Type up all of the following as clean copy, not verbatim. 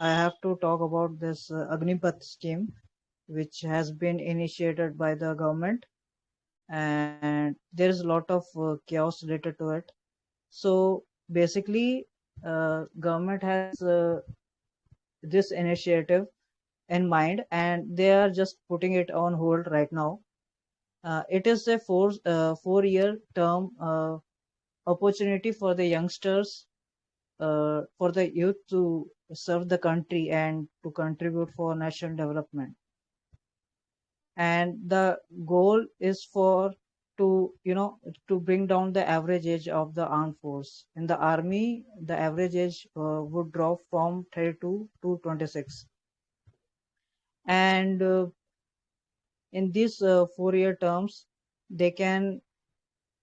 I have to talk about this Agnipath scheme, which has been initiated by the government, and there is a lot of chaos related to it. So basically, government has this initiative in mind, and they are just putting it on hold right now. It is a 4-year term opportunity for the youngsters, for the youth to serve the country and to contribute for national development. And the goal is for to bring down the average age of the armed force. In the army, the average age would drop from 32 to 26. And in these 4-year terms, they can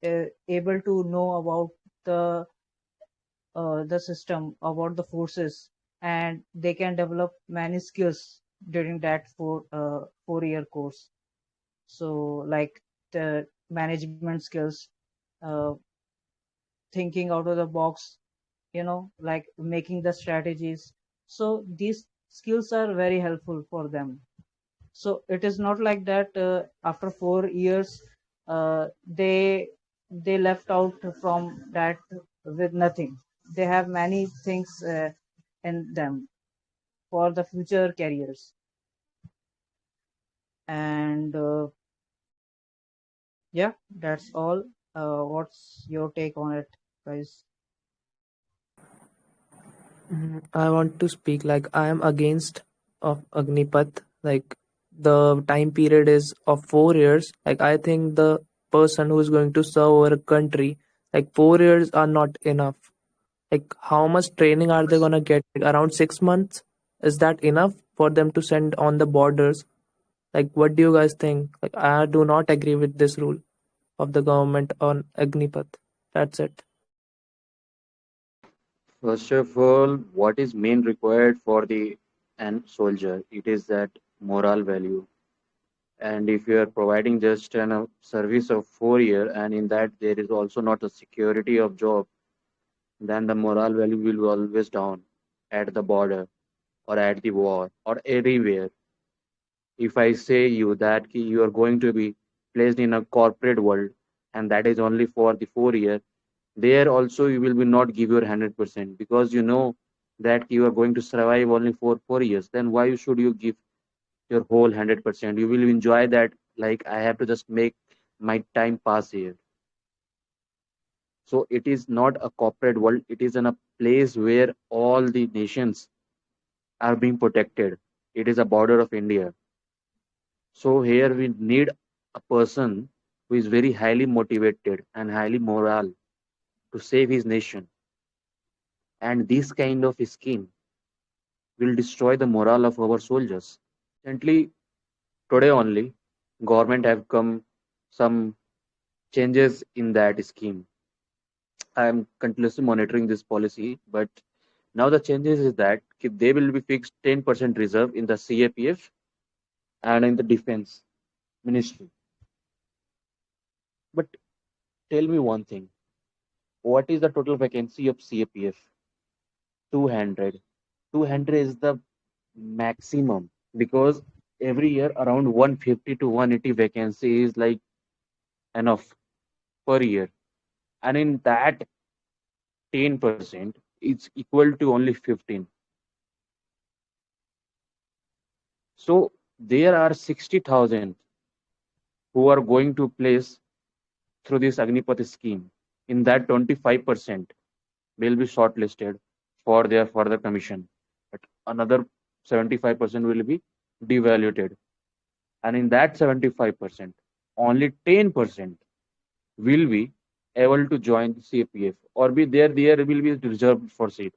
able to know about the the system, about the forces, and they can develop many skills during that 4-year course. So like the management skills, uh, thinking out of the box, like making the strategies. So these skills are very helpful for them. So it is not like that after 4 years they left out from that with nothing. They have many things in them for the future careers. And yeah, that's all. What's your take on it, guys? I want to speak like I am against of Agnipath. Like the time period is of 4 years. Like I think the person who is going to serve our country, like 4 years are not enough. Like how much training are they gonna get? Like, around 6 months? Is that enough for them to send on the borders? Like what do you guys think? Like I do not agree with this rule of the government on Agnipath. That's it. First of all, what is main required for the an soldier? It is that moral value. And if you are providing just a service of 4 year, and in that there is also not a security of job, then the moral value will be always down at the border or at the war or anywhere. If I say you that you are going to be placed in a corporate world and that is only for the 4 year, there also you will be not give your 100% because you know that you are going to survive only for 4 years. Then why should you give your whole 100%? You will enjoy that like I have to just make my time pass here. So it is not a corporate world. It is in a place where all the nations are being protected. It is a border of India. So here we need a person who is very highly motivated and highly moral to save his nation. And this kind of scheme will destroy the morale of our soldiers. Recently, today only, government have come some changes in that scheme. I am continuously monitoring this policy, but now the changes is that they will be fixed 10% reserve in the CAPF and in the defense ministry. But tell me one thing, what is the total vacancy of CAPF? 200. 200 is the maximum because every year around 150 to 180 vacancy is like enough per year. And in that 10%, it's equal to only 15. So there are 60,000 who are going to place through this Agnipath scheme. In that 25% will be shortlisted for their further commission. But another 75% will be devaluated. And in that 75%, only 10% will be able to join the CPF or be there will be reserved for seat.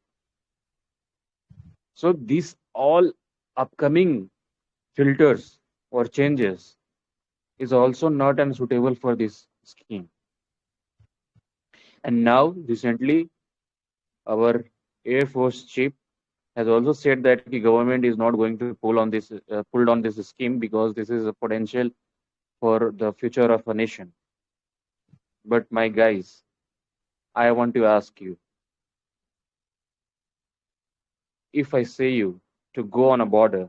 So these all upcoming filters or changes is also not unsuitable for this scheme. And now recently our Air Force chief has also said that the government is not going to pull on this scheme because this is a potential for the future of a nation. But my guys, I want to ask you, if I say you to go on a border?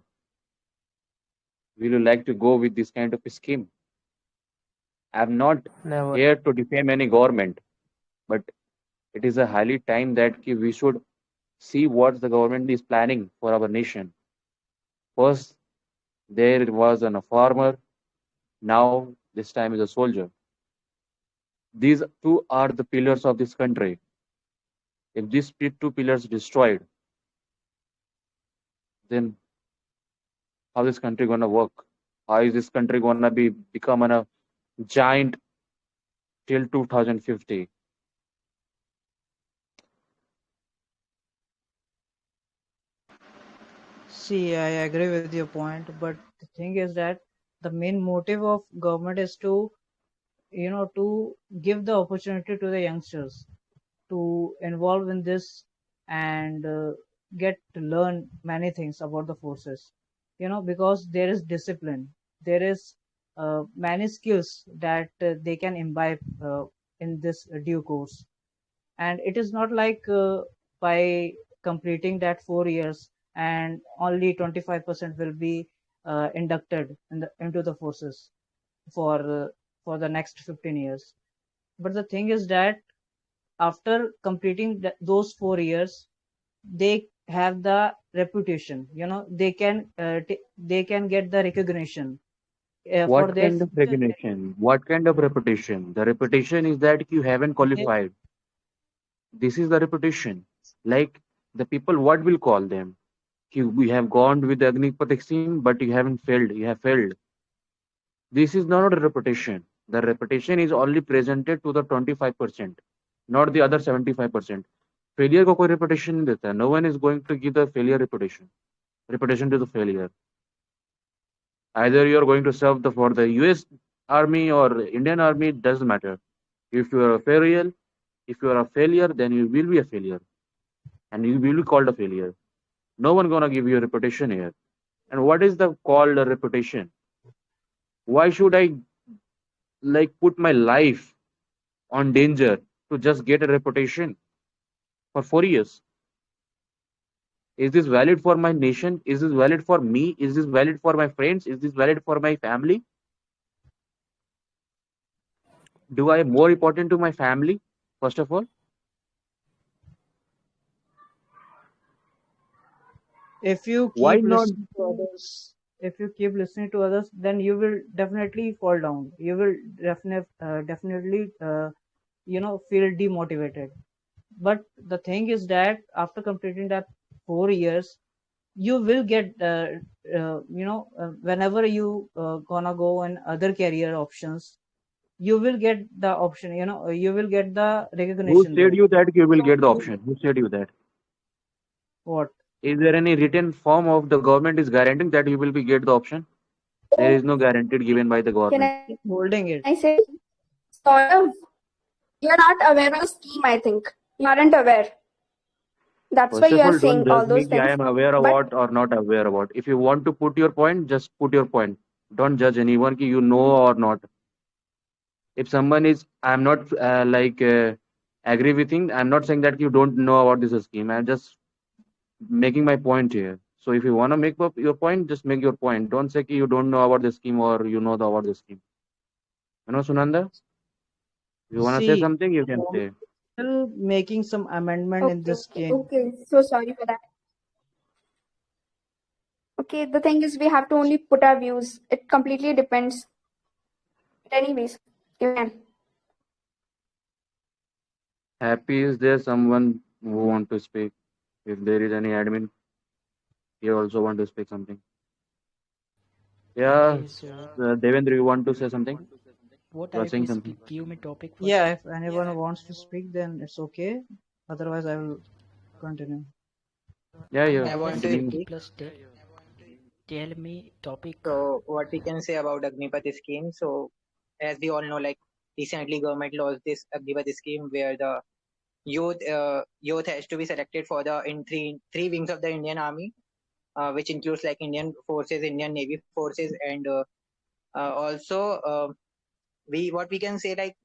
Will you like to go with this kind of a scheme? I'm not Never. here to defame any government, but it is a highly time that we should see what the government is planning for our nation. First, there was a farmer. Now, this time is a soldier. These two are the pillars of this country. If these two pillars destroyed, then how this country gonna work? How is this country gonna be become a giant till 2050? See, I agree with your point, but the thing is that the main motive of government is to, to give the opportunity to the youngsters to involve in this and get to learn many things about the forces. Because there is discipline, there is many skills that they can imbibe in this due course, and it is not like by completing that 4 years and only 25% will be inducted into the forces for for the next 15 years. But the thing is that after completing those 4 years, they have the reputation. They can they can get the recognition for What their kind of future career. recognition? What kind of reputation? The reputation is that you haven't They, qualified. This is the reputation. Like the people, what will call them? We have gone with the Agnipath scheme, but you haven't failed. You have failed. This is not a reputation. The reputation is only presented to the 25%, not the other 75%. Failure को कोई reputation नहीं देता है. No one is going to give the failure reputation. Reputation to the failure. Either you are going to serve for the US Army or Indian Army, it doesn't matter. If you are a failure, if you are a failure, then you will be a failure, and you will be called a failure. No one gonna give you a reputation here. And what is the called a reputation? Why should I put my life on danger to just get a reputation for 4 years? Is this valid for my nation? Is this valid for me? Is this valid for my friends? Is this valid for my family? Do I more important to my family? First of all, if you why keep not? listening to others, if you keep listening to others, then you will definitely fall down. You will definitely feel demotivated. But the thing is that after completing that 4 years, you will get whenever you gonna go in other career options, you will get the option, you will get the Who recognition said there. you that you will So get the you, option? Who said you that? what? Is there any written form of the government is guaranteeing that you will be get the option? There is no guarantee given by the government. Can I say Holding it. sort of you're not aware of the scheme, I think. You aren't aware. That's why First you of are all, don't saying judge all me those कि I things. am aware But about or not aware about. If you want to put your point, just put your point. Don't judge anyone कि you know or not. If someone is, I'm not agree with him. I'm not saying that you don't know about this scheme. I'm just making my point here. So if you want to make up your point, just make your point. Don't say कि you don't know about the scheme or you know about the scheme. You know, Sunanda, if you want to say See, something, you can government say. still making some amendment in okay, this okay, scheme. okay. So sorry for that. Okay, the thing is we have to only put our views. It completely depends. But anyways, you can. Happy, is there someone who want to speak? If there is any admin, he also want to speak something. Yeah, Okay, so Devendra, you want to say something? what You are are saying we something. speak? Give me topic Yeah, first. if anyone wants to speak, then it's okay. Otherwise, I will continue. Yeah, yeah. I want Yes, to Continue. Vicky speak. plus tell me topic. So what we can say about Agnipath scheme. So as we all know, like recently government launched this Agnipath scheme where the youth has to be selected for the in three wings of the Indian Army, which includes like Indian forces, Indian Navy forces, and also we what we can say like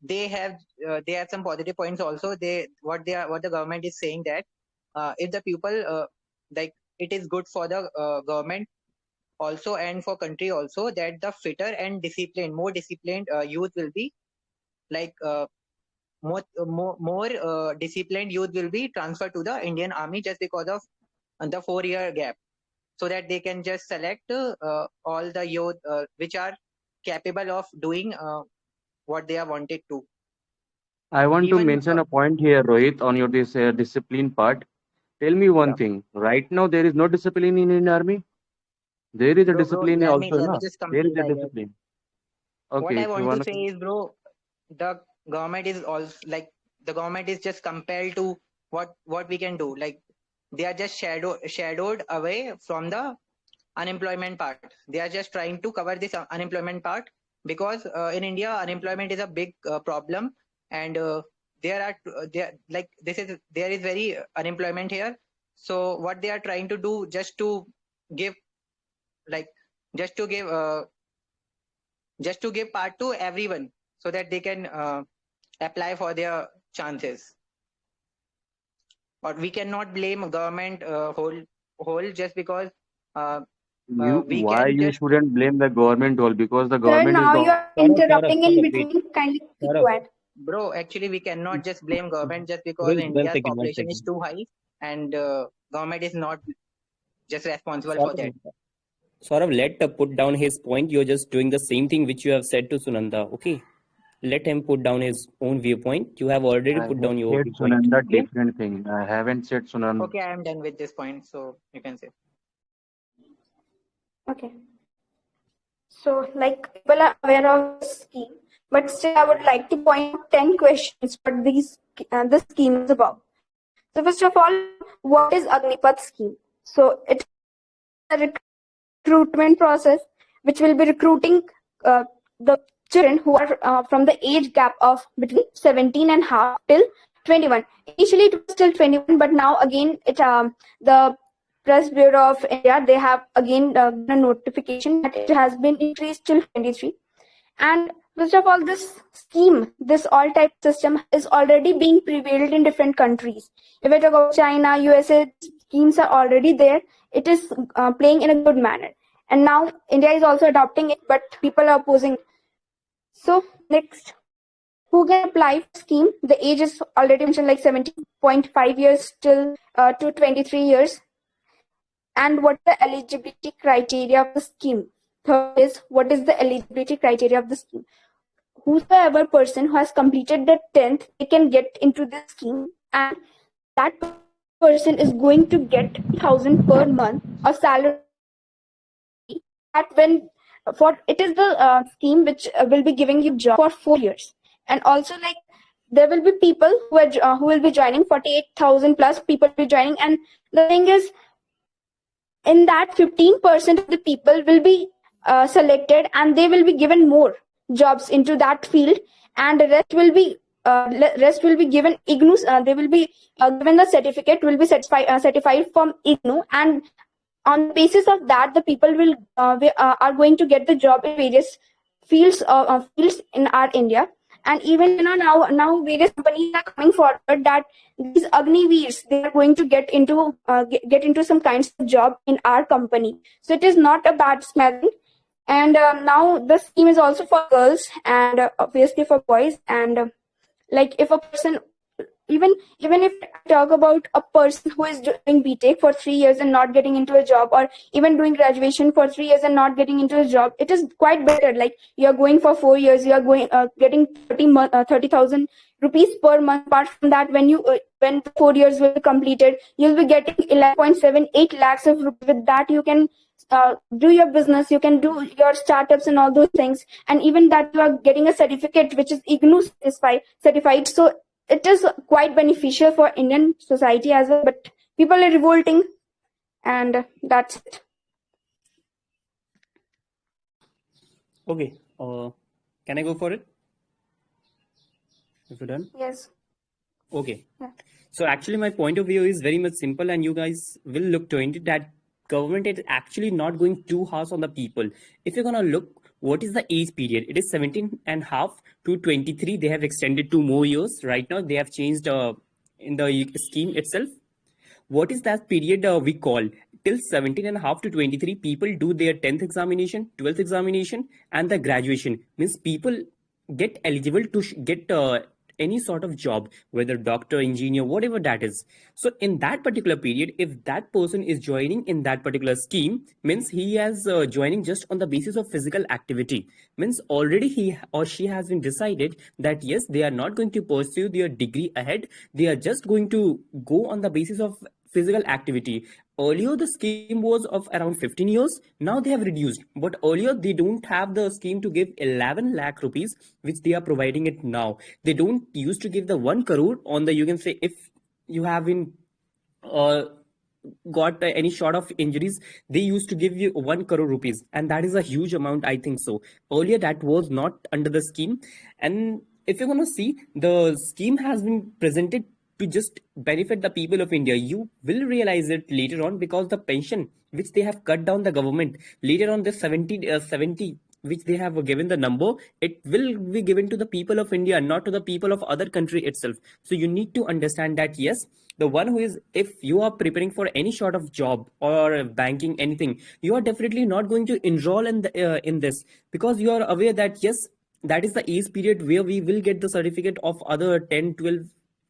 they have some positive points also. They what the government is saying that if the people like it is good for the government also and for country also, that the fitter and disciplined, more disciplined youth will be like more disciplined youth will be transferred to the Indian Army just because of the 4 year gap, so that they can just select all the youth which are capable of doing what they are wanted to. I want to Even mention a point here, Rohit, on your this discipline part. Tell me one yeah, thing. Right now, there is no discipline in Indian Army. There is a bro, discipline also, let me na? just There is complete, a I guess. discipline. What Okay, I if you want to wanna say is, bro, the government is also like, the government is just compelled to what we can do. Like, they are just shadowed away from the unemployment part. They are just trying to cover this unemployment part, because in India unemployment is a big problem, and there are there like this is there is very unemployment here. So what they are trying to do, give like just to give part to everyone, so that they can apply for their chances. But we cannot blame government whole just because uh, you we why can you just shouldn't blame the government all because the Sir, government is now the you are interrupting in Wait. between. Kindly be Saurav, quiet. bro, actually we cannot just blame government just because Rohit, India's one population is second. too high, and government is not just responsible for Saurav, that. Saurav, let put down his point. You're just doing the same thing which you have said to Sunanda. Okay, let him put down his own viewpoint. You have already I put have down your said viewpoint. Sunanda Okay. different thing. I haven't said Sunan. Okay, I am done with this point, so you can say. Okay. So, like, people are aware of this scheme, but still, I would like to point out 10 questions what this scheme is about. So, first of all, what is Agnipath scheme? So, it is a recruitment process which will be recruiting the children who are from the age gap of between 17 and half till 21. Initially, it was till 21, but now again, the Press Bureau of India, they have again given a notification that it has been increased till 23. And first of all, this scheme, this all type system is already being prevailed in different countries. If I talk about China, USA, schemes are already there. It is playing in a good manner. And now India is also adopting it, but people are opposing. So next, who can apply for scheme? The age is already mentioned, like 17.5 years till to 23 years. And what the eligibility criteria of the scheme? Third is, what is the eligibility criteria of the scheme? Whosoever person who has completed the 10th, they can get into this scheme, and that person is going to get 1,000 per month of salary. That when for it is the scheme which will be giving you job for 4 years, and also like there will be people who will be joining. 48,000 plus people will be joining, and the thing is, in that 15% of the people will be selected, and they will be given more jobs into that field, and the rest will be given IGNU. They will be given the certificate, will be certified from IGNU, and on the basis of that, the people are going to get the job in various fields in our India. And even now various companies are coming forward that these Agniveers, they are going to get into some kinds of job in our company. So it is not a bad smelling. And now the scheme is also for girls, and obviously for boys. And like if a person, even if I talk about a person who is doing BTech for 3 years and not getting into a job, or even doing graduation for 3 years and not getting into a job, it is quite better. Like, you are going for 4 years, you are going getting 30,000 rupees per month. Apart from that, when the 4 years will be completed, you'll be getting 11.78 lakhs of rupees. With that, you can do your business, you can do your startups and all those things. And even that, you are getting a certificate which is IGNU certified. So it is quite beneficial for Indian society as well, but people are revolting, and that's it. Okay. Can I go for it? If you're done. Yes. Okay. Yeah. So actually, my point of view is very much simple, and you guys will look to it that government is actually not going too harsh on the people. If you're gonna look, what is the age period? It is 17 and half to 23. They have extended 2 more years. Right now, they have changed in the scheme itself. What is that period we call? till 17 and a half to 23 people do their 10th examination, 12th examination, and the graduation. Means people get eligible to get any sort of job, whether doctor, engineer, whatever that is. So in that particular period, if that person is joining in that particular scheme, means he is joining just on the basis of physical activity. Means already he or she has been decided that yes, they are not going to pursue their degree ahead, they are just going to go on the basis of physical activity. Earlier the scheme was of around 15 years, now they have reduced, but earlier they don't have the scheme to give 11 lakh rupees, which they are providing it now. They don't used to give the 1 crore on the, you can say, if you have been uh, got any sort of injuries, they used to give you 1 crore rupees, and that is a huge amount, I think so. Earlier that was not under the scheme. And if you're going to see, the scheme has been presented to just benefit the people of India. You will realize it later on, because the pension which they have cut down the government later on, the 70 which they have given the number, it will be given to the people of India, not to the people of other country itself. So you need to understand that yes, the one who is, if you are preparing for any sort of job or banking anything, you are definitely not going to enroll in this, because you are aware that yes, that is the age period where we will get the certificate of other 10, 12,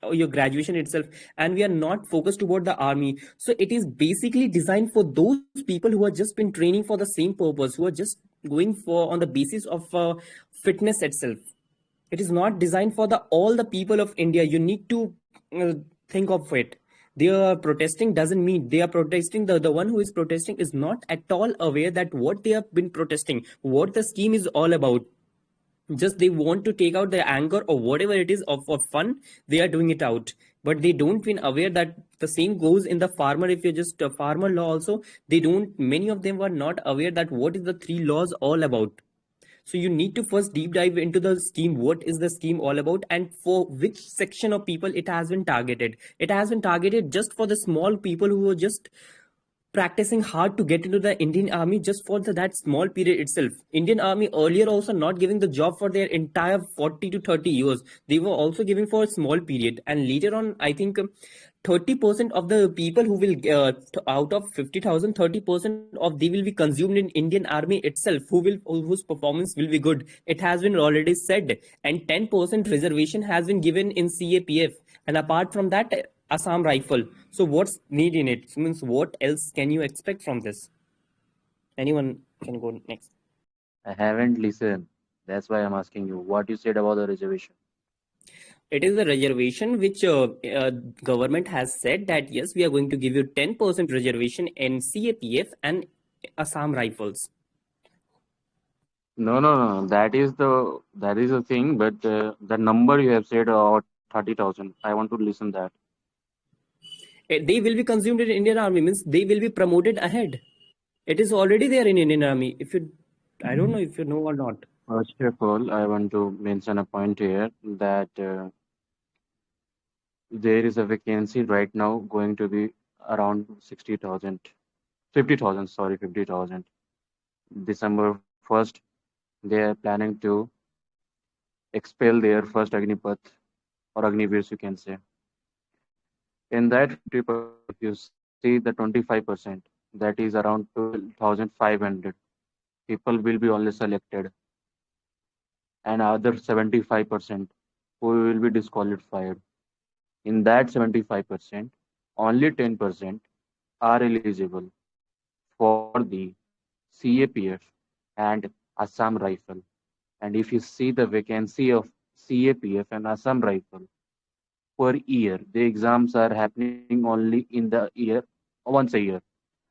or your graduation itself, and we are not focused toward the army. So it is basically designed for those people who have just been training for the same purpose, who are just going for on the basis of fitness itself. It is not designed for the all the people of India. You need to think of it. They are protesting doesn't mean they are protesting. The one who is protesting is not at all aware that what they have been protesting, what the scheme is all about. Just they want to take out their anger or whatever it is of for fun, they are doing it out. But they don't been aware that the same goes in the farmer. If you're just a farmer law also, they don't, many of them were not aware that what is the three laws all about. So you need to first deep dive into the scheme. What is the scheme all about, and for which section of people it has been targeted? It has been targeted just for the small people who were just practicing hard to get into the Indian army just for that small period itself. Indian army earlier also not giving the job for their entire 40 to 30 years. They were also giving for a small period. And later on, I think 30% of the people who will, out of 50,000, 30% of they will be consumed in Indian army itself, whose performance will be good. It has been already said. And 10% reservation has been given in CAPF. And apart from that, Assam rifle. So what's need in it? Means what else can you expect from this? Anyone can go next. I haven't listened. That's why I'm asking you what you said about the reservation. It is the reservation which government has said that yes, we are going to give you 10% reservation in CAPF and Assam rifles. No, no, no. That is the thing. But the number you have said, 30,000. I want to listen that. They will be consumed in Indian army, means they will be promoted ahead. It is already there in Indian army. If you, I don't know if you know or not. First of all, I want to mention a point here that there is a vacancy right now going to be around 60,000, 50,000. Sorry, 50,000. December 1st, they are planning to expel their first Agnipath or Agniveers, you can say. In that 50%, if you see the 25%, that is around 12,500 people will be only selected, and other 75% who will be disqualified. In that 75%, only 10% are eligible for the CAPF and Assam Rifle. And if you see the vacancy of CAPF and Assam Rifle per year, the exams are happening only in the year once a year.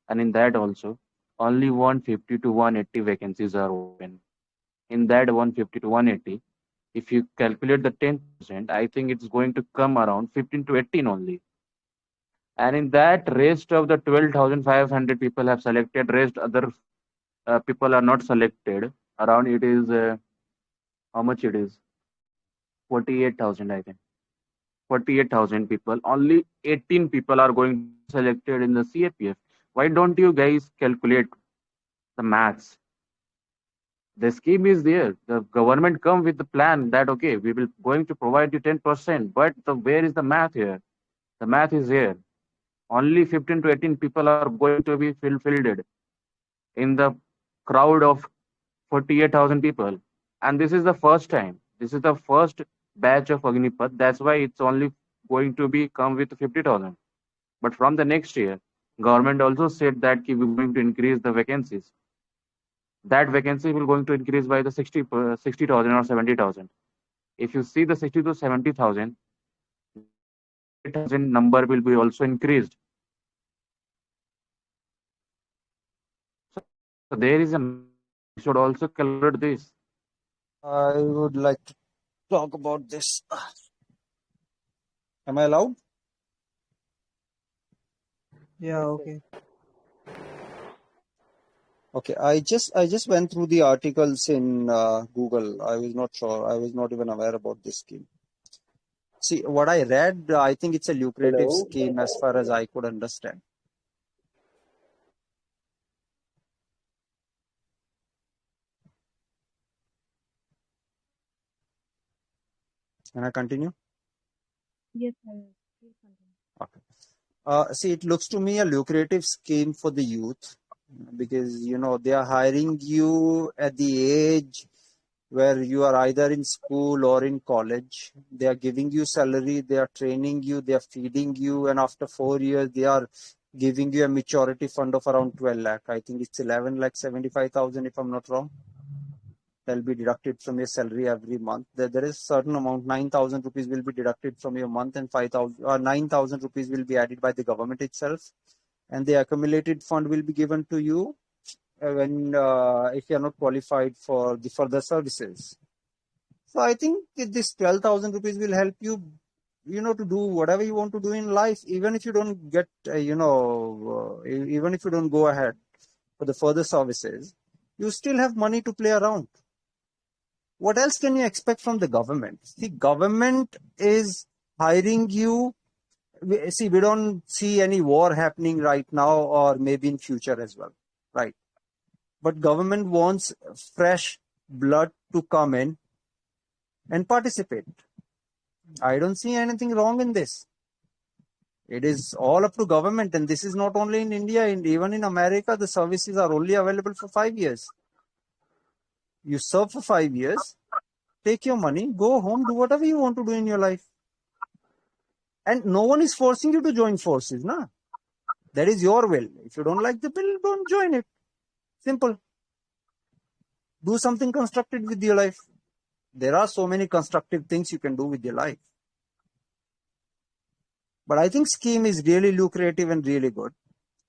And in that also, only 150 to 180 vacancies are open. In that 150 to 180, if you calculate the 10%, I think it's going to come around 15 to 18 only. And in that, rest of the 12,500 people have selected, rest other people are not selected. Around it is, how much it is? 48,000, I think. 48,000 people. Only 18 people are going to be selected in the CAPF. Why don't you guys calculate the maths? The scheme is there. The government come with the plan that okay, we will going to provide you 10%. But where is the math here? The math is here. Only 15 to 18 people are going to be filled in the crowd of 48,000 people. And this is the first time. This is the first batch of Agnipath. That's why it's only going to be come with 50,000. But from the next year, government also said that we're going to increase the vacancies. That vacancy will going to increase by the 60,000 or 70,000. If you see the 60 to 70,000, that 48,000 number will be also increased. So there is a mathematics. We should also calculate this. I would like to talk about this. Am I allowed? Yeah, okay. Okay, I just went through the articles in Google. I was not sure. I was not even aware about this scheme. See, what I read, I think it's a lucrative scheme as far as I could understand. Can I continue? Yes, sir. Please continue. Okay. See, it looks to me a lucrative scheme for the youth because they are hiring you at the age where you are either in school or in college. They are giving you salary, they are training you, they are feeding you, and after 4 years, they are giving you a maturity fund of around 12 lakh. I think it's 11 lakh 75,000 if I'm not wrong. They'll be deducted from your salary every month. There is a certain amount, 9,000 rupees will be deducted from your month, and 5,000 or 9,000 rupees will be added by the government itself. And the accumulated fund will be given to you when if you are not qualified for the further services. So I think this 12,000 rupees will help you, to do whatever you want to do in life, even if you don't get, even if you don't go ahead for the further services, you still have money to play around. What else can you expect from the government? The government is hiring you. We don't see any war happening right now or maybe in future as well, right? But government wants fresh blood to come in and participate. I don't see anything wrong in this. It is all up to government, and this is not only in India, and even in America, the services are only available for 5 years. You serve for 5 years, take your money, go home, do whatever you want to do in your life. And no one is forcing you to join forces, na? That is your will. If you don't like the bill, don't join it. Simple. Do something constructive with your life. There are so many constructive things you can do with your life. But I think scheme is really lucrative and really good.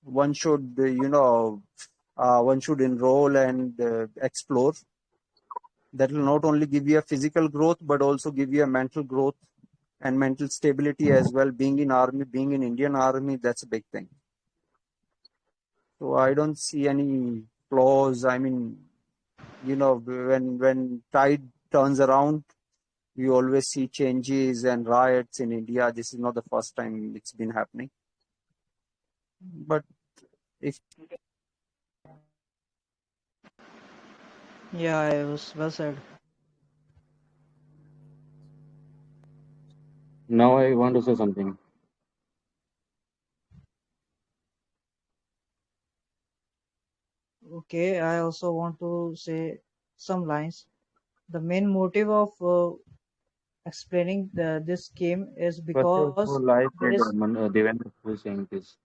One should, one should enroll and explore. That will not only give you a physical growth, but also give you a mental growth and mental stability as well. Being in army, being in Indian army, that's a big thing. So I don't see any flaws. I mean, when tide turns around, you always see changes and riots in India. This is not the first time it's been happening. But if Yeah, it was well said. Now I want to say something. Okay, I also want to say some lines. The main motive of explaining this scheme is First of because all, I there said is. Devendra who is saying this.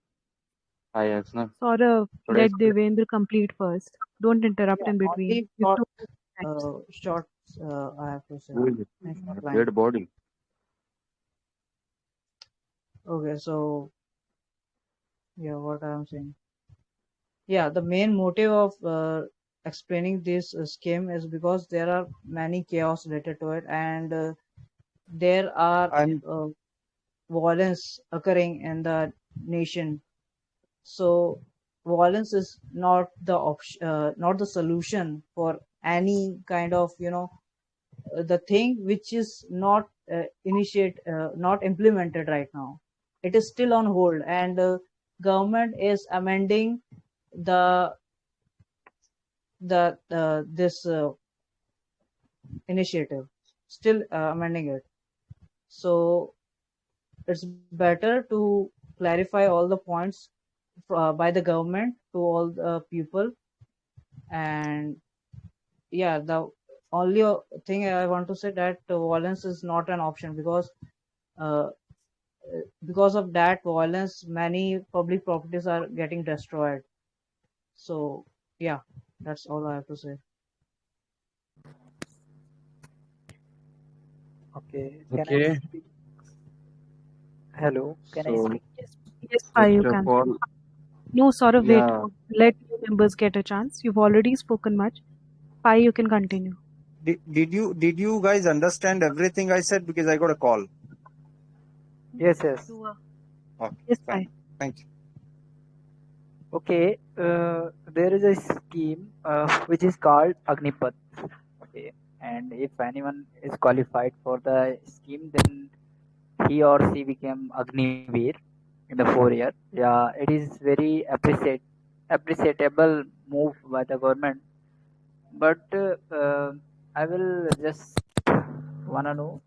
Hi, Asna. Saurav, Should I let say? Devendra complete first. Don't interrupt Yeah, in between. only You have short, to times. short. I have to say, Who is it? in short line. Dead body. Okay, so yeah, what I am saying. Yeah, the main motive of explaining this scheme is because there are many chaos related to it, and there are I'm uh, violence occurring in the nation. So violence is not the option, not the solution for any kind of the thing which is not not implemented right now. It is still on hold, and government is amending the this initiative, still amending it. So it's better to clarify all the points by the government to all the people. And yeah, the only thing I want to say that violence is not an option, uh, because of that violence many public properties are getting destroyed. So yeah, that's all I have to say. Okay, can I Okay, speak? Hello, can I so speak? Yes, yes, Pai, first you of can. all, No, Saurav, wait. yeah, Let new members get a chance. You've already spoken much. Pai, you can continue. Did you guys understand everything I said? Because I got a call. Yes, yes. You are. Okay, Yes, fine. Pai. Thank you. Okay, there is a scheme which is called Agnipath. Okay, and if anyone is qualified for the scheme, then he or she became Agniveer in the 4 year. Yeah, it is very appreciable move by the government. But I will just wanna know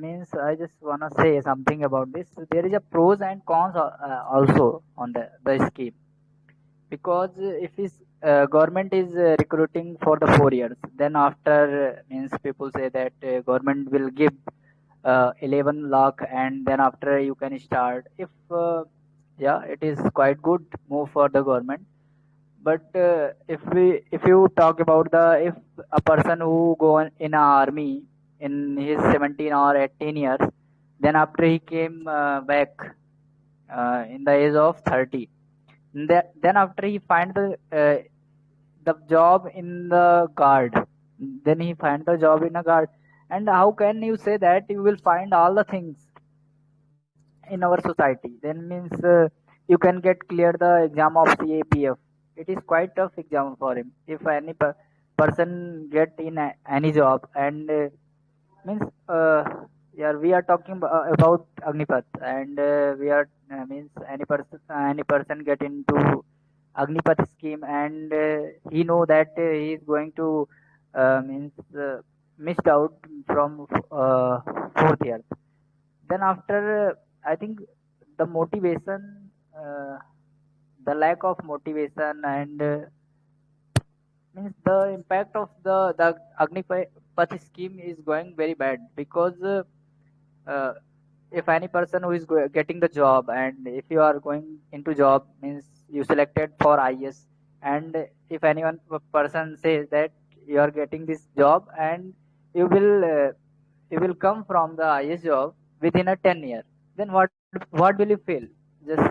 means I just wanna say something about this. There is a pros and cons also on the scheme, because if his government is recruiting for the 4 years, then after means people say that government will give 11 lakh, and then after you can start. If yeah, it is quite good move for the government. But if you talk about the if a person who go in a army in his 17 or 18 years, then after he came back in the age of 30, then after he find the job in the guard, then he find the job in a guard. And how can you say that you will find all the things in our society? Then means you can get clear the exam of CAPF. It is quite tough exam for him. If any person get in any job, and means yeah, we are talking about Agnipath, and we are means any person get into Agnipath scheme, and he know that he is going to means missed out from 4th year. Then after I think the motivation, uh, the lack of motivation, and means the impact of the Agnipath scheme is going very bad, because uh, if any person who is getting the job, and if you are going into job means you selected for IS, and if anyone person says that you are getting this job, and you will uh, you will come from the IS job within a 10 year, then what will you feel? Just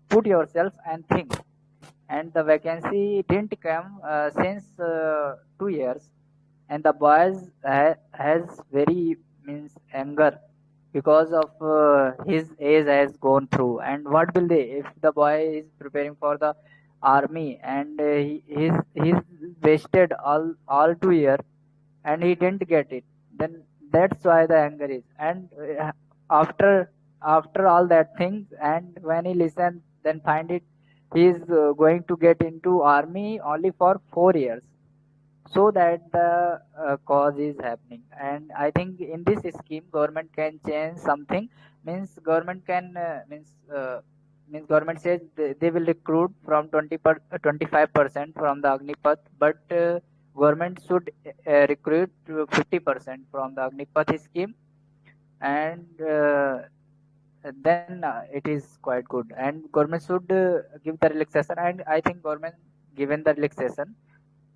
put yourself and think. And the vacancy didn't come since 2 years, and the boys has very means anger, because of his age has gone through. And what will they, if the boy is preparing for the army, and he's wasted all 2 year, and he didn't get it, then that's why the anger is. And after after all that things, and when he listens, then find it he is going to get into army only for 4 years, so that the cause is happening. And I think in this scheme government can change something. Means government can means government says they will recruit from 25% from the Agnipath, but government should recruit 50% from the Agnipath scheme. And then it is quite good, and government should give the relaxation. And I think government given the relaxation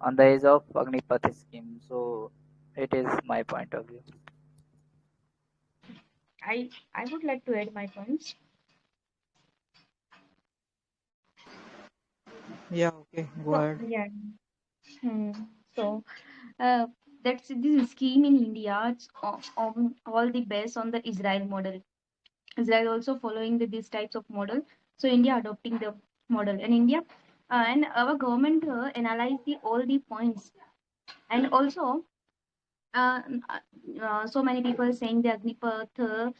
on the age of Agnipath scheme. So it is my point of view. I would like to add my points. Yeah, okay, go So ahead. yeah. Hmm. So uh, that's this scheme in India. It's on all the best on the Israel model. Israel also following these types of model. So India adopting the model, and India and our government analyze the all the points. And also uh, so many people saying the Agnipath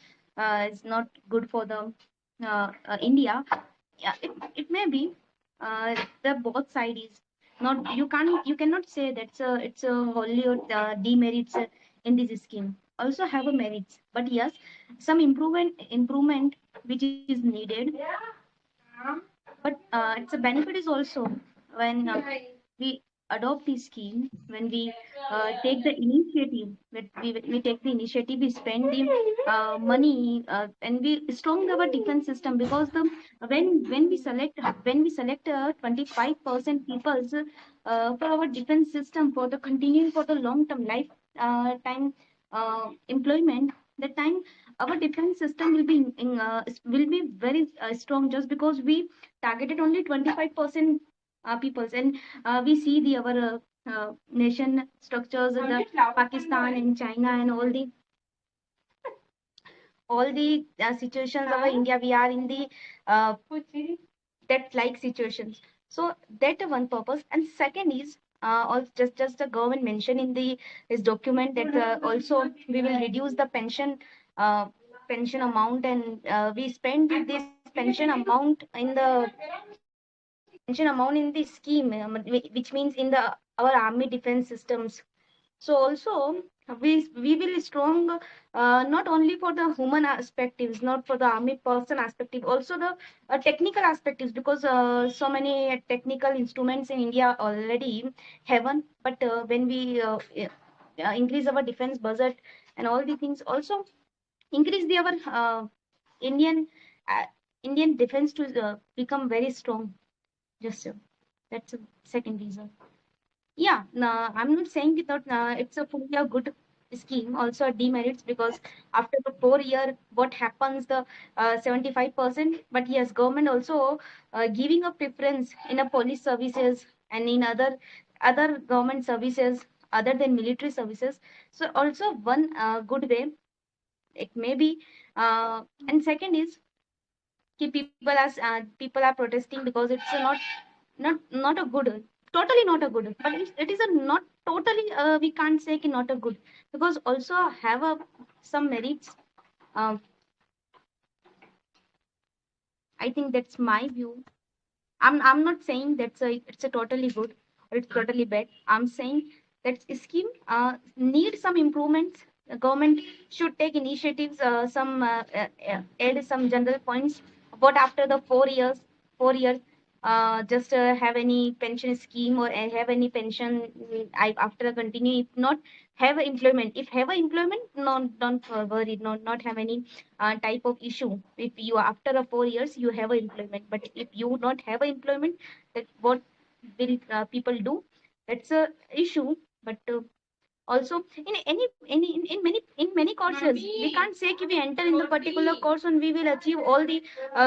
is not good for the India. Yeah, it may be the both side is not. You cannot say that's a it's a wholly demerits in this scheme. also have a merits, but yes, some improvement which is needed. But it's a benefit is also when we adopt the scheme, when we take the initiative, when we take the initiative, we spend the money, and we strong our defense system, because the when we select 25% people for our defense system, for the continuing for the long term life time employment, that time our defense system will be very strong, just because we targeted only 25% peoples. And we see the our nation structures in the Pakistan and China and all the situations of India, we are in the uh, that like situations. So that one purpose. And second is also just the government mentioned in the this document that also we will reduce the uh, pension amount, and we spend this pension amount in the scheme, which means in the our army defense systems. So also we will strong, not only for the human aspects, not for the army person aspect, also the technical aspects, because so many technical instruments in India already have one. But when we increase our defense budget and all the things, also increase the our Indian uh, Indian defense to become very strong. Just that's a second reason. Yeah, no, I'm not saying that it's a fully a good scheme. Also demerits, because after the 4 year, what happens the 75%. But yes, government also giving a preference in a police services and in other government services other than military services. So also one good way it may be. And second is people are protesting because it's not a good, totally not a good, but it is a not totally, we can't say ki not a good, because also have a some merits. um, I think that's my view. I'm not saying that's a it's a totally good or it's totally bad. I'm saying that scheme need some improvements. The government should take initiatives, some add some general points. But after the 4 years, 4 years, just have any pension scheme or have any pension. After continue, if not have a employment, if have a employment, no, don't worry, not have any type of issue. If you after a 4 years you have a employment, but if you not have a employment, that what will people do? That's a issue. But also in many courses, we can't say कि we enter in the particular course and we will achieve all the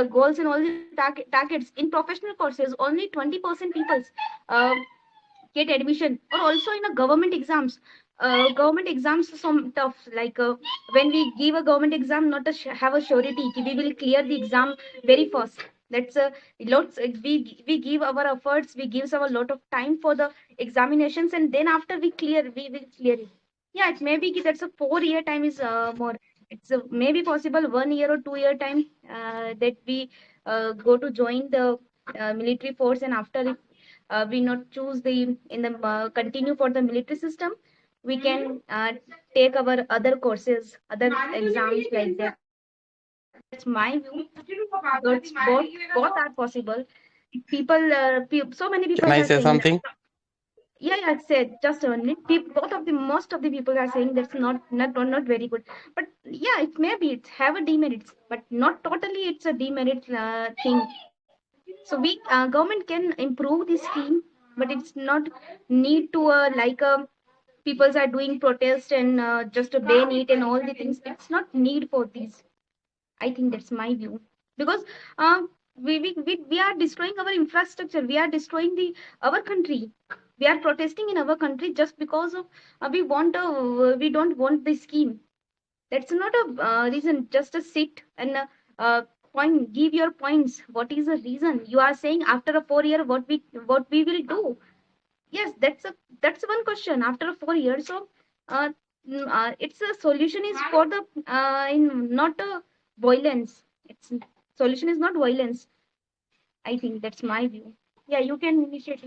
goals and all the targets. In professional courses, only 20% people uh, get admission. Or also in a government exams are some tough, like when we give a government exam, not a have a surety कि we will clear the exam very fast. That's a lots, we give our efforts, we gives our lot of time for the examinations, and then after we will clear it. Yeah, it may be कि that's a 4 year time is more. It's maybe possible 1 year or 2 year time that we go to join the military force, and after if we not choose the in the continue for the military system, we can take our other courses, other exams like that. That's my view. Both are possible. People so many Can people I are say saying something? yeah, I said just only both of the most of the people are saying that's not very good. But yeah, it may be it's have a demerits, but not totally it's a demerit thing. So we government can improve this scheme, but it's not need to like peoples are doing protest and just a ban it and all the things. It's not need for these. I think that's my view, because uh, we are destroying our infrastructure. We are destroying the our country. We are protesting in our country just because of we don't want the scheme. That's not a reason. Just a sit and uh, point. Give your points. What is the reason? You are saying after a 4 year, what we will do? Yes, that's one question. After 4 years, so uh, it's a solution is for the in not violence. It's solution is not violence. I think that's my view. Yeah, you can initiate.